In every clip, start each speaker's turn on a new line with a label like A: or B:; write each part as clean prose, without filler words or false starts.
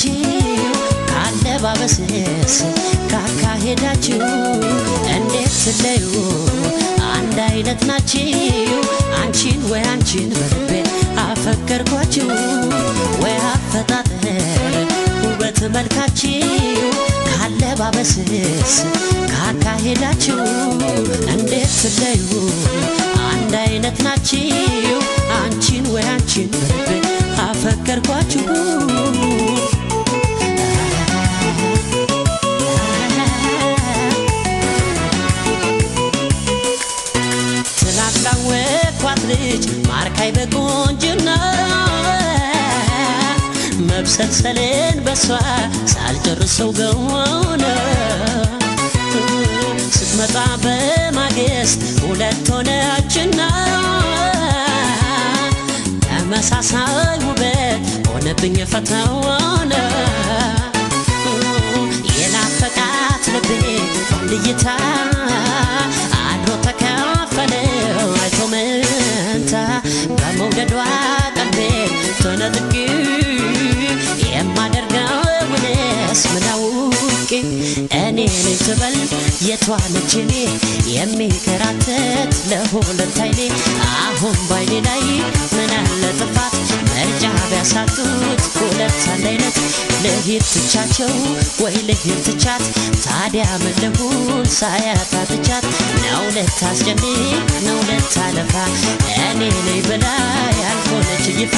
A: በተመልካችሁ ካለባበስስ ካካሄዳችሁ እንዴት ስለዩ አንድ አይነት ናችሁ አንቺን ወይ አንቺን በልቤ አፈቀርኳችሁ ወይ አፈጣጠር በተመልካችሁ ካለባበስስ ካካሄዳችሁ እንዴት ስለዩ አንድ አይነት ናችሁ አንቺን ወይ አንቺን በልቤ አፈቀርኳችሁ ትናፍቃወኳት ልጅ ማርካይ በቆንጅና መብሰልሰልን በሷ ሳልጨርሰው ገሆነ ስትመጣ በማግስት ሁለት ሆነችና ተመሳሳይ ውበት ሆነብኝ ፈተና የናፈቃት ልቤ ልይታ አድሮ ተካፈለው አይቶ መንታ በመውደዷ ቀልቤ ተነጥቄ የማደርገውንስ ምን አውቄ እኔ ነኝ ትበል የቷ ነች እኔ የሚከራተት ለሁለት አይኔ አሁን ባይኔ ላይ ምን አለ ጥፋት መርጫ ቢያሳጡት ሁለት አንድ አይነት ልሂድ ትቻቸው ወይ ልሂድ ትቻት ታዲያ ምን ልሁን ሳያታትቻት ነው ልታስጨንቅ ነው ልታለፋ እኔ ነኝ ብላ ያልሆነች ይፋ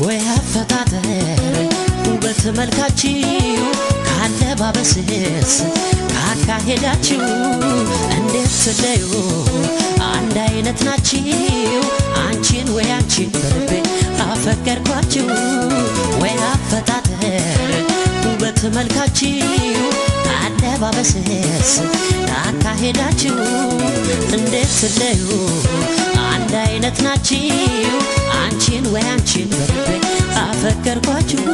A: ወይ አፈጣጠር በተመልካችሁ ካለባበስስ ካካሄዳችሁ እንዴት ስለዩ አንድ አይነት ናችሁ አንቺን ወይ አንቺን በልቤ አፈቀርኳችሁ ወይ አፈጣጠር በተመልካችሁ ካለባበስስ ካካሄዳችሁ እንዴት ስለዩ አንድ አይነት ናችሁ አንቺን ወይ አንቺን በልቤ አፈቀርኳችሁ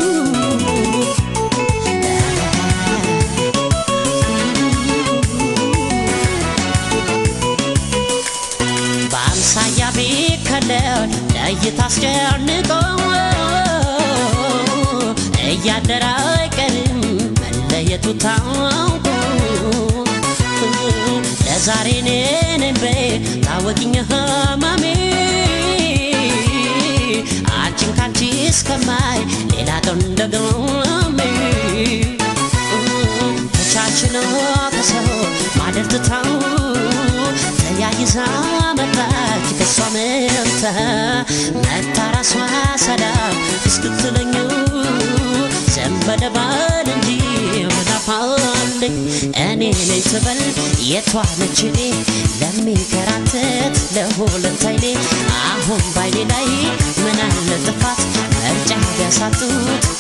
A: በአምሳያ ቢከለል ለእይታ አስጨንቆ እያደረ አይቀርም መለየቱ ታውቆ ለዛሬ ነኝ በይ ታወቂኝ ህመሜ አንቺን ካንቺ እስከማይ ሌላ ቀን ደግሜ ተቻችሎ ከሰው ማደር ትታው ተያይዛ መጣች ከሷ መርታ መታ ራሷ ሰላም እስክትለኝ ዘንበለ ባል እንጂ ምናፋለኝ እኔ ነኝ ትበል የቷ ነች እኔ ለሚከራተት ለሁለት አይኔ አሁን ባይኔ ላይ ምን አለ ጥፋት መርጫ ቢያሳጡት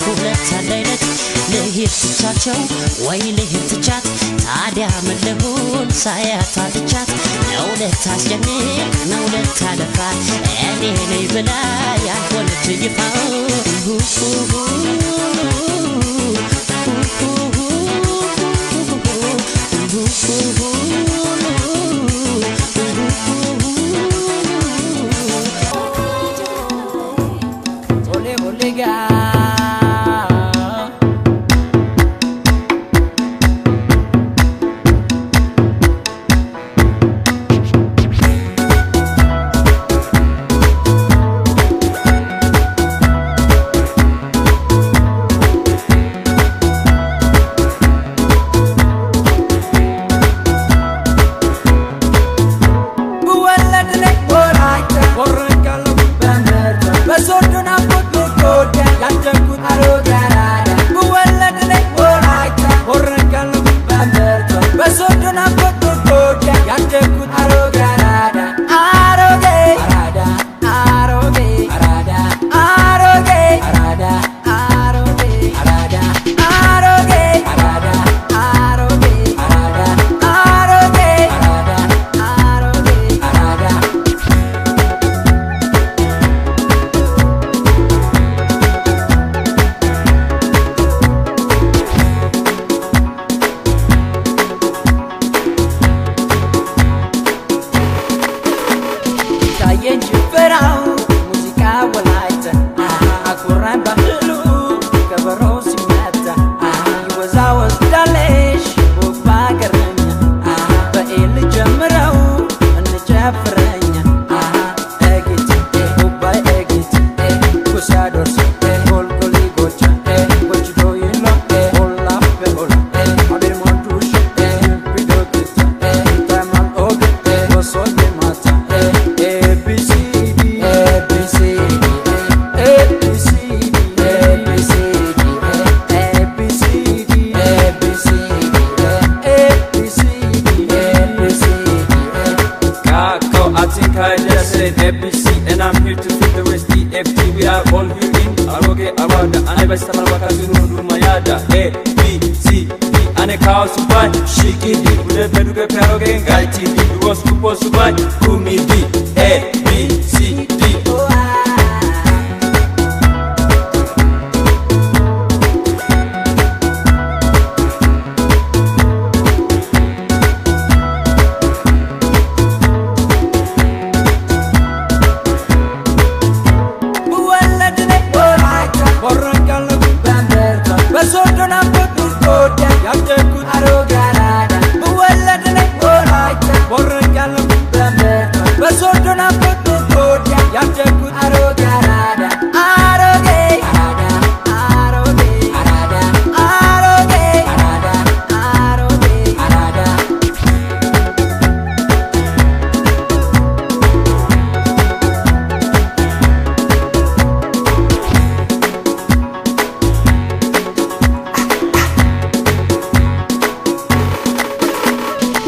A: ሁለት አንድ አይነት ልሂድ ትቻቸው ወይ ልሂድ ትቻት ታዲያ ምን ልሁን ሳያታትቻት ነው ልታስጨንቅ ነው ልታለፋ እኔ ነኝ ብላ ያልሆነች ይፋ
B: Arada ይታየኝ ጭፈራው ሙዚቃ ወላይታ አኩራን ባህሉ ከበሮ ሲመታ ይወዛወዛለሽ ውብ አገረኛ በኤል ጀምረው እንጨፍረኛ ኤጊት ውባይ ኤጊት ኩሳዶርስ ጎልጎሊ ጎቻ ጎችዶ ይሎ ኦላ በኦላ አቤር ሞንዱሽ ቢዶግት ታማን ኦግ ወሶል ማታ ABCD ABCD ABCD ABCD ABCD ABCD Kako, I think I just said ABC and I'm here to fit the rest DFG we are all here in Aroge Awada ane basta marwaka zuru mayada A B C D ane kaos subai shikidi ude peduke peroge ngaiti D was kupo subai kumi D A B C D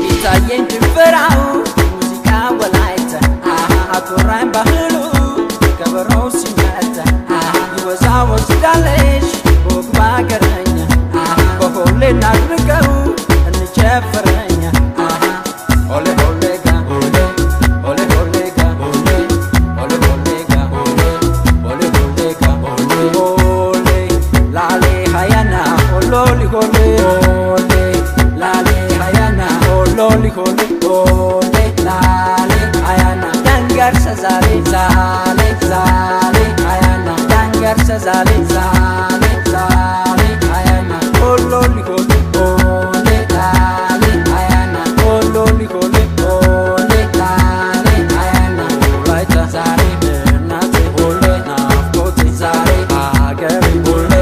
B: ይታየኝ ጭፈራው ሙዚቃ ወላይታ አኩራን ባህሉ ከበሮ ሲመታ ይወዛወዛለሽ ውብ አገረኛ በሆሌ እናድርገው እንጨፍረኛ ኦሌ ኦሌ ጋ ኦሌ ኦሌ ኦሌ ጋ ኦሌ ኦሌ ኦሌ ጋ ኦሌ ኦሌ ኦሌ ጋ ኦሌ ኦሌ ላሌ ሃያና ኦሎሊ ኦሌ ኦሌ ላሌ ሃያና ኦሎሊ ኦሌ ኦሌ ላሌ ሃያና ዳንጋር ሰዛሌ ዛሌ ዛሌ ሃያና ዳንጋር ሰዛሌ ዛሌ ዛሌ ሃያና ኦሎሊ ኦሌ ኦሌ ላሌ ሃያና ኦሎሊ ኦሌ ኦሌ ላሌ ሃያና ወላይታ ዛሬ እናቴ ኦሌ ናፍቆቴ ዛሬ አገሬ ኦሌ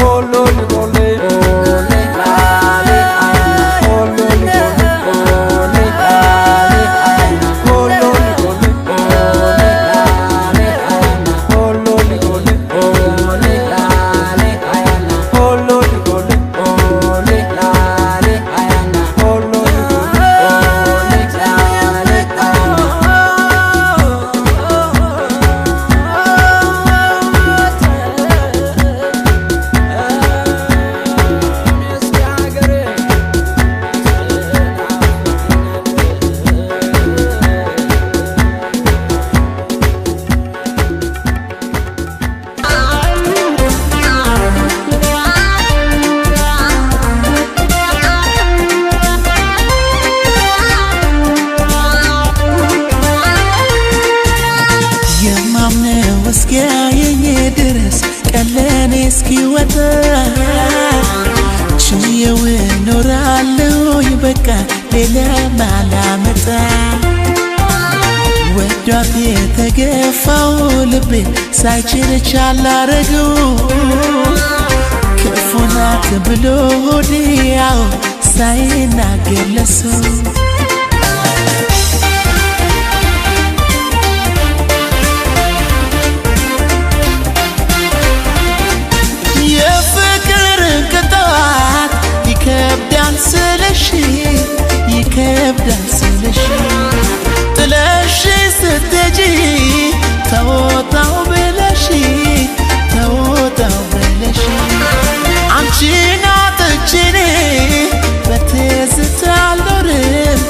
B: ኦሎሊ ኦሌ ኦሌ ላሌ ሃያና ኦሎሊ ኦሌ ኦሌ ላሌ ሃያና ኦሎሊ ኦሌ ኦሌ ላሌ ሃያና ኦሎሊ ኦሌ ኦሌ ላሌ ሃያና ኦሎሊ ኦሌ ኦሌ ላሌ ሃያና ኦሎሊ
C: የማምነው እስኪያየኝ ድረስ ቀለኔ እስኪወጣ ችዬው እኖራለሁ በቃ ሌላ ማላመጣ ወዷት የተገፋው ልቤ ሳይችል ቻል አረገው ክፉ ናት ብሎ ሆዴ ያው ሳይናገር ለሰው የፍቅር ቅጣት ይከብዳል ስለሽ ይከብዳል ስለሽ ጥለሽ ስትሄጂ ተወጣው ብለሽ ተወጣው ብለሽ አንቺን አጥቼ በትዝታ አልኖርም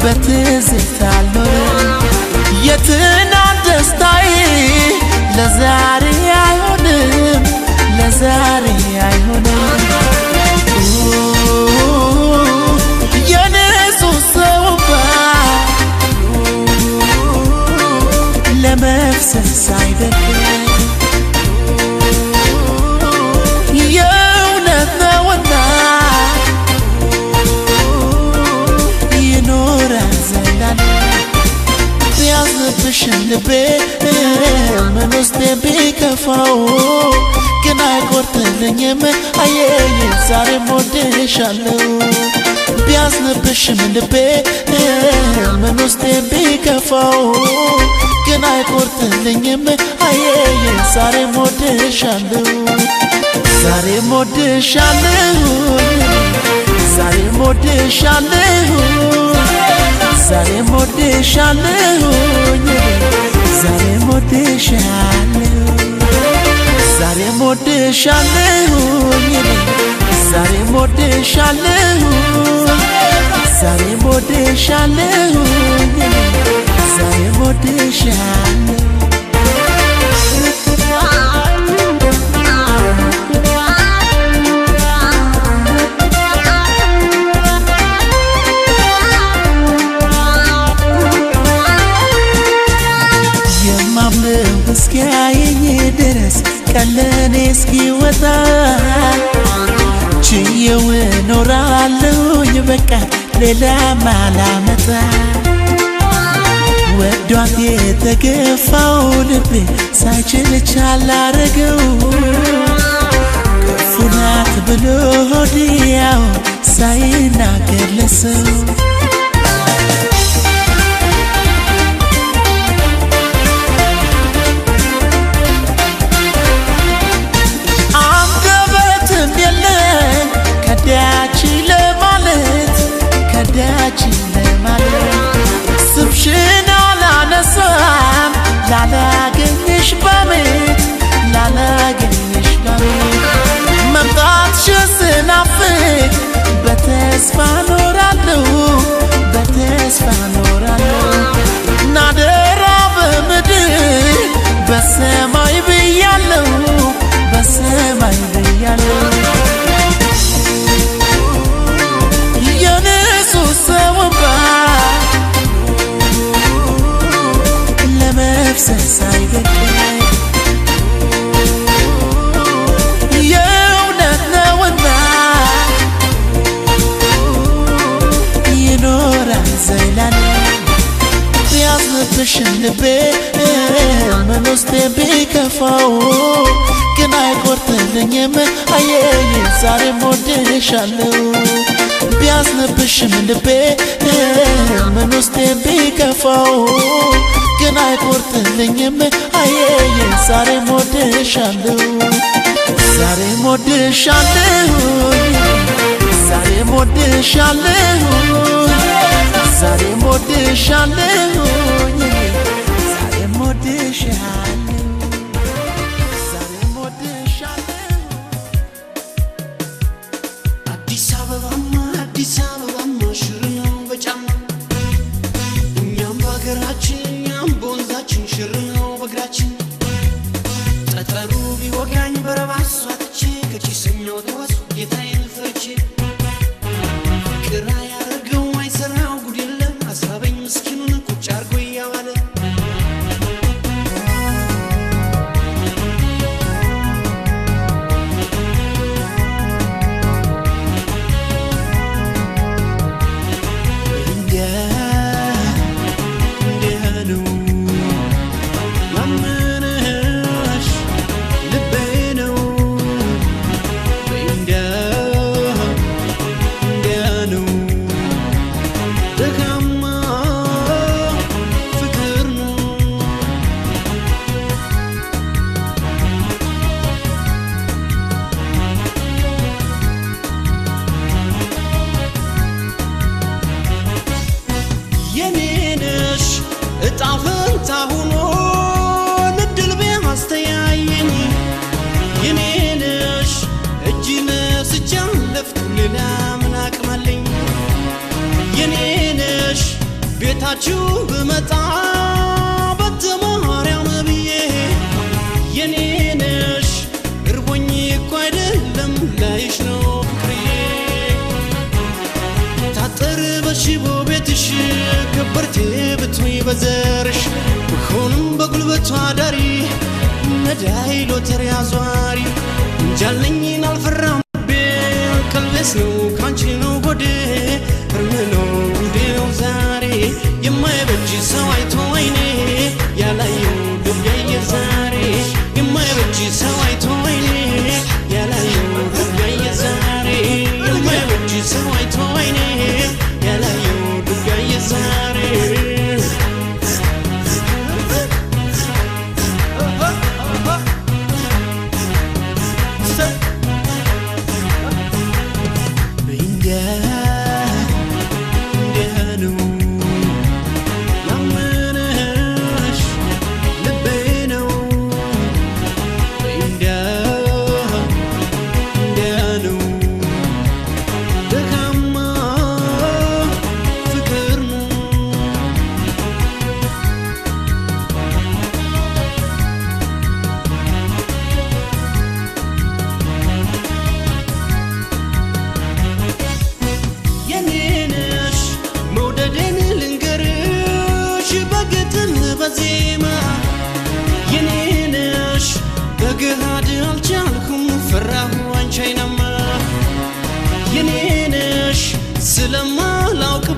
C: በትዝታ አልኖርም የትናንት ደስታዬ ለዛሬ አይሆንም ለዛሬ አይሆንም የንጹህ ሰው ለመፍሰስ አይደለም የእውነት ነውና ይኖራል ዘላለም ቢያዝንብሽም ልቤ ምን ውስጤ ቢከፋው ግን አይቆርጥልኝም አየኝ ዛሬም ወድሻለሁ ቢያዝንብሽም ልቤ ምን ውስጤ ቢከፋው ግን አይቆርጥልኝም አየኝ ዛሬም ወድሻለሁ ዛሬም ወድሻለሁ ዛሬም ወድሻለሁ ዛሬም ወድሻለሁ ዛሬም ወድሻለሁ ዛሬም ወድሻለሁ ዛሬም ወድሻለሁ ዛሬም ወድሻለሁ ዛሬም ወድሻለሁ እስኪያየኝ ድረስ ቀለኔ እስኪወጣ ችዬው እኖራለሁኝ በቃ ሌላ ማላመጣ ወዷት የተገፋው ልቤ ሳይችል ቻል አረገው ክፉ ናት ብሎ ሆዲያው ሳይናገር ለሰው ከዳች ለማለት ስምሽን አላነሳም ላላገኝሽ በሜት ላላገኝሽ በሜት መምጣትሽን ስናፍቅ በተስፋ ኖራለሁ በተስፋ ኖራለሁ ናደራ በምድር በሰማይ ብያለሁ በሰማይ ብያለሁ ለመፍሰስ አይደለም የእውነት ነውና ይኖራል ዘላለም ቢያዝንብሽም ልቤ ምን ውስጤ ቢከፋው ግን አይቆርጥልኝም አየኝ ዛሬም ወድሻለሁ ቢያዝንብሽም ልቤ ምን ውስጤ ቢከፋው ግን አይቆርጥልኝም አየኝ ዛሬም ወድሻለሁ ዛሬም ወድሻለሁ ዛሬም ወድሻለሁ ዛሬም ወድሻለሁ ዛሬም ወድሻለሁ ዛሬም ወድሻለሁ
D: አዲስ አበባማ ሽር ነው በጫማ እኛም በሀገራችን እኛም በወንዛችን ሽር ነው በእግራችን ጠጠሩ ቢወጋኝ በረባሷ ትቼ ከቺሰኛው ተዋሱ ጌታዬን ፈርቼ ፍቅር ያደርገው አይሰራው ጉድ የለም አሳበኝ ምስኪኑን ቁጭ አርጎ እያዋለ ቤታችሁ ብመጣ በተማርያም ብዬ የኔ ነሽ እርቦኝ እኮ አይደለም ላይሽ ነው ፍቅሬ ታጠር በሽቦ ቤትሽ ከበርቴ ብትይ በዘርሽ ብሆንም በጉልበት ውሎ አዳሪ ነዳይ ሎተሪ አዟሪ እንጃለኝን አልፈራም ቀልቤስ ነው ካንቺ ነው ሆዴ እርም ነው ጉዴ ነው ዛሬ የማይበጅ ሰው አይቶ አይኔ ያላየው ልብ ያየ ዛሬ የማይበጅ ሰው አይቶ አይኔ ያላየው ልብ ያየ ዛሬ የማይበጅ ሰው አይቶ አይኔ ያላየው ልብ ያየ ዛሬ በግሃድ አልቻልኩም ፈራሁ አንቺንማ የኔነሽ ስለማላውቅበት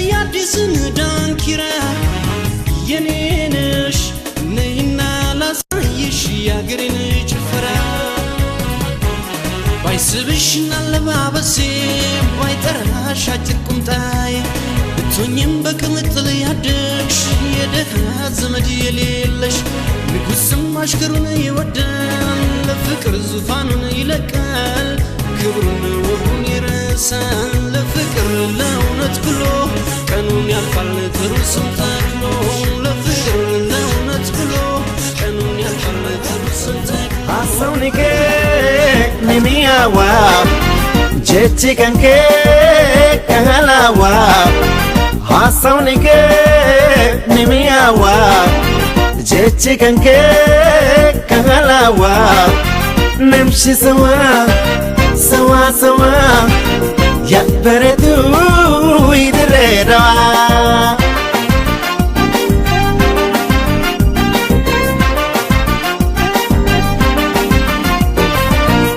D: የአዲስን ዳንኪራ የኔነሽ ነይና ላሳይሽ የአገሬን ጭፈራ ባይስብሽና አለባበሴ ባይጠራሽ አጭር ቁምጣዬ ብትሆኝም በቅምጥል ያደግሽ የደሃ ዘመድ የሌለሽ ንጉስም አሽከሩን ይወዳል ለፍቅር ዙፋኑን ይለቃል ክብሩን ወጉን ይረሳል ለፍቅር ለእውነት ብሎ ቀኑን ያልፋል ጥሩ ስም ተክሎ ለፍቅር ለእውነት ብሎ ቀኑን ያልፋል ጥሩ ስም ተክሎ
C: አሰውኒኬ ንሚያዋ ጀቺ ከንኬ ከህላዋ አሰውኒኬ ንሚያዋ jechi kanke kahalawa nimshi sawa sawa sawa ya beretu idreda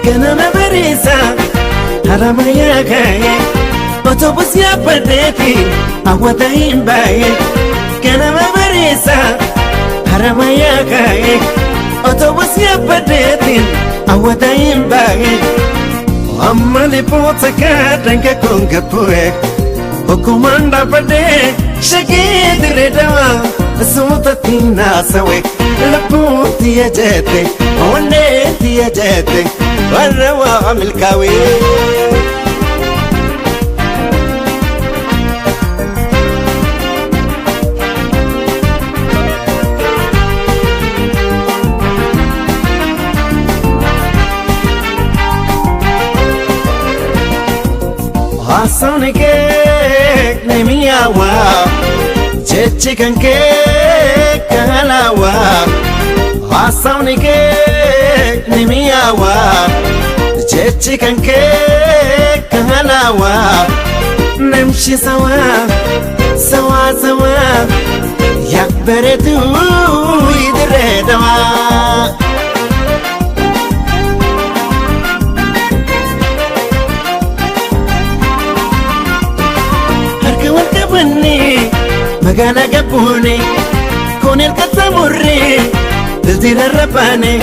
C: kana meberisa haramaya kaye autobus ya perdeti awada imbaye kana meberisa haramaya kaye autobus ya padetin awadain bae amali potaka danke kongapue okumanda pade shagid redawa sutatina sawe laputi ajete oneti ajete warwa milkawi Sonike nemiyawa jechi kanke kahalawa Sonike nemiyawa jechi kanke kahalawa nimshi sawa sawa sawa yakberetu idredawa magana gabune con el catamurri desde la rapane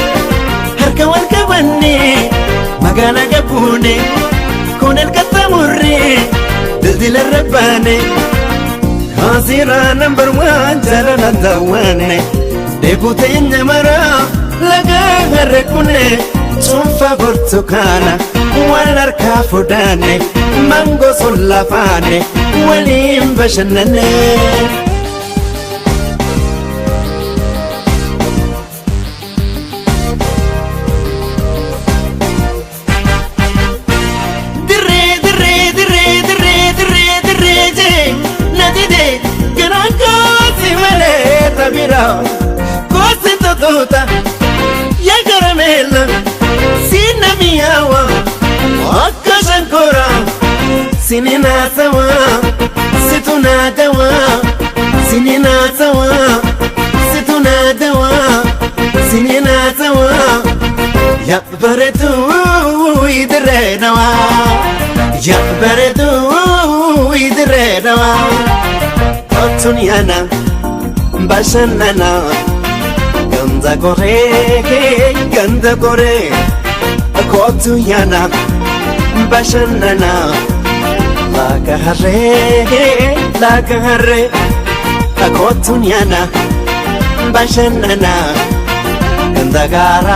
C: harka wal kabani magana gabune con el catamurri desde la rapane hazira number 1 jalana dawane debutenya mara laga harekune chumfa burtukana walar kafudane mango sulafane walim bashanane dire nadide garanko simale tabira kosi totota ya caramella sinamiyawa akashankora sinina sawa situna dawa sinina sawa situna በረቱ ይድረነዋ በረቱ ይድረነዋ ኮቱን ያና ባሸነና ገንዘ ቆሬ ኮቱን ያና ባሸነና ላከሀሬ ኮቱን ያና ባሸነና እንደጋራ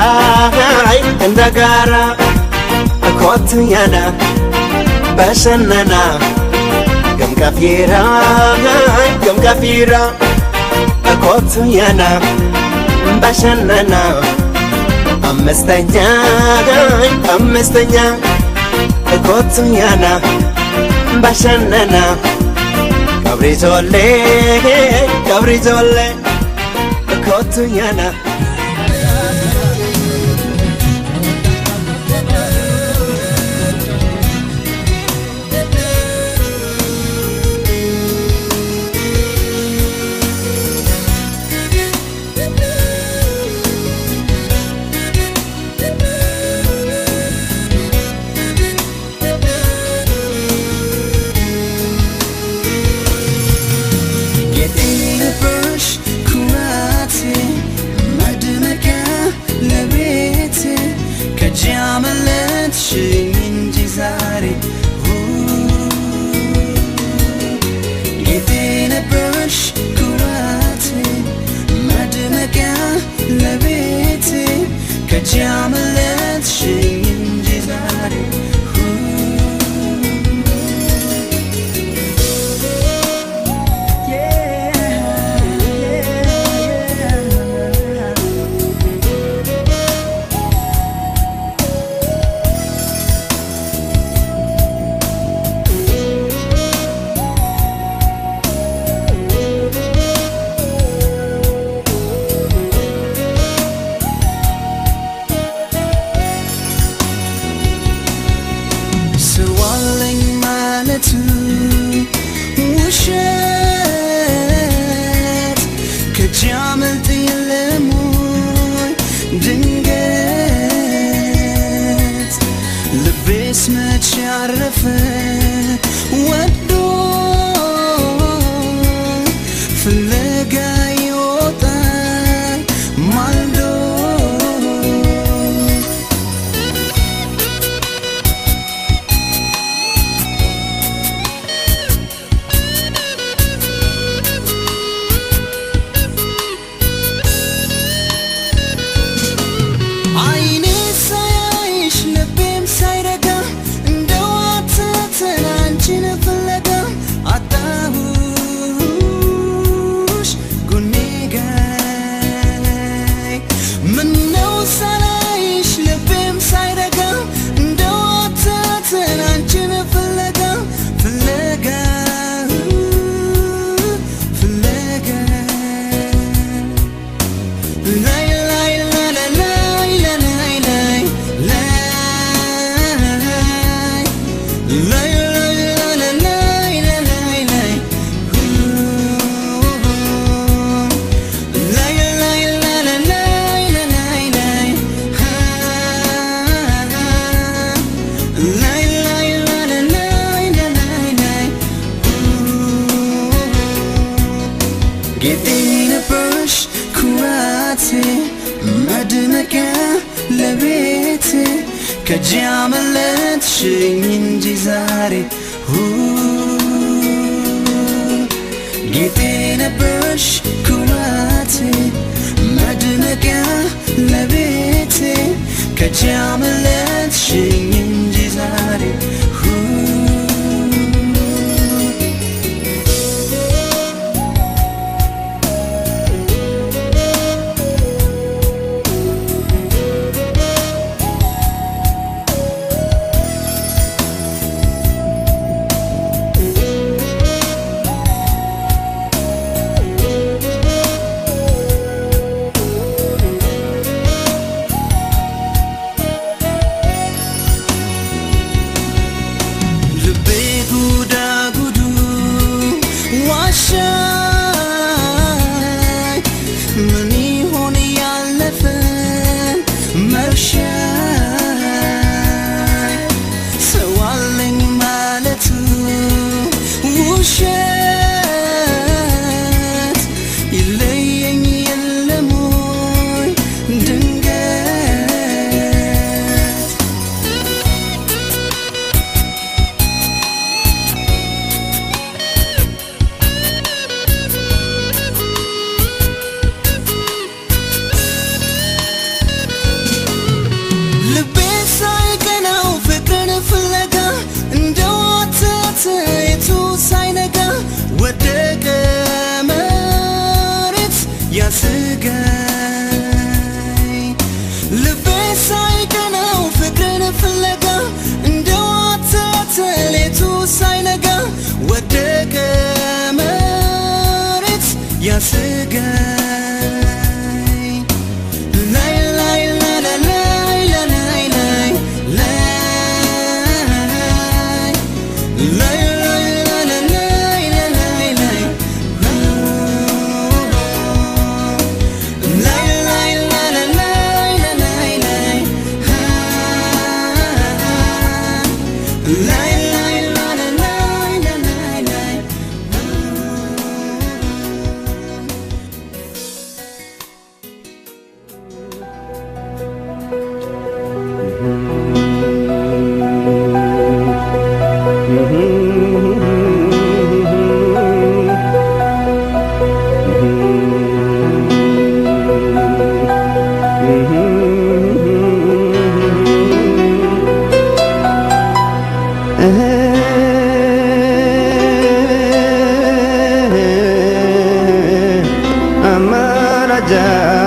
C: ኮቱን ያና ባሸነና ገምጋፊራ ኮቱን ያና ባሸነና አምስተኛ ኮቱን ያና ባሸነና Gabrijolle kotuን ያና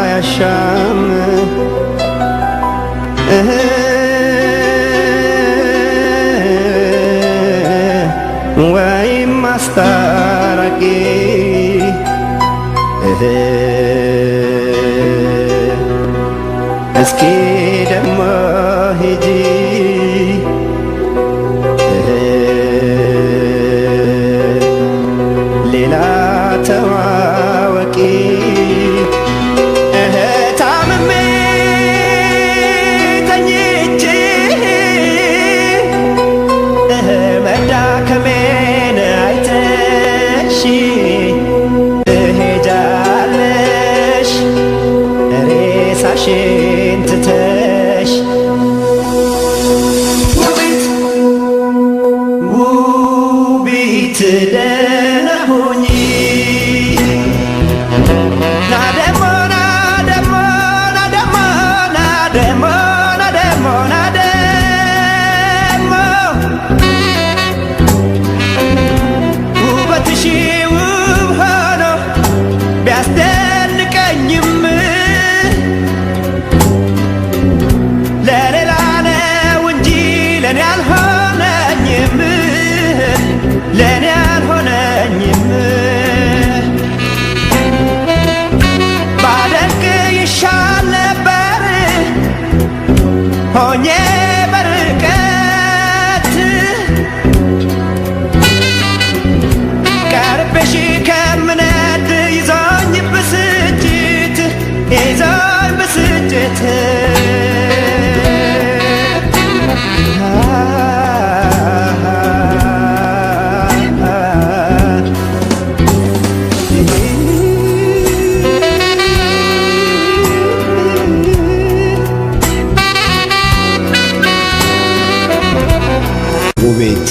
C: ያሻም ወይም ማስታረቂ እስኪ ደሞ ሂጂ ሌላ ተዋወቂ ታምሜ ተኝቼ መዳከሜን አይተሽ ትሄጃለሽ ሬሳሽን ትተሽ ውቢት ደህና ሁኚ ውበትሽ ውብ ሆኖ ቢያስደንቀኝም ለሌላ ነው እንጂ ለኔ አልሆነኝም ለኔ አልሆነኝም ባደንቅ ይሻል ነበር ሆኜ በርቀት ቀርቤሽ ከምነድ ይዞኝ ብስጭት ይዞኝ ብስጭት ውቤት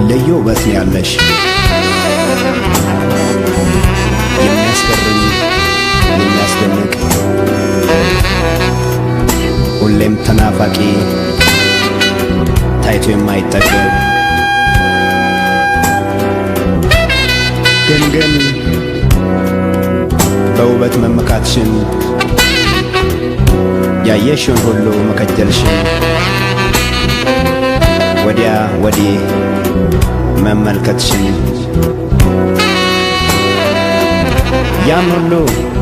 C: ልዩ ውበት ነው ያለሽ የሚያስገርም የሚያስደንቅ ሁሌም ተናፋቂ ታይቶ የማይጠገብ ግን በውበት መመካትሽን ያየሽውን ሁሉ መከጀልሽን ወዲያ ወዲህ መመልከትሽን ያን ሁሉ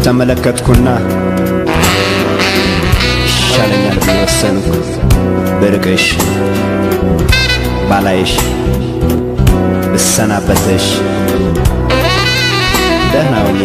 C: ተመለከትኩና ይሻለኛል ብዬ ወሰንኩ ብርቅሽ ባላይሽ ብሰናበትሽ ደህና ሁኚ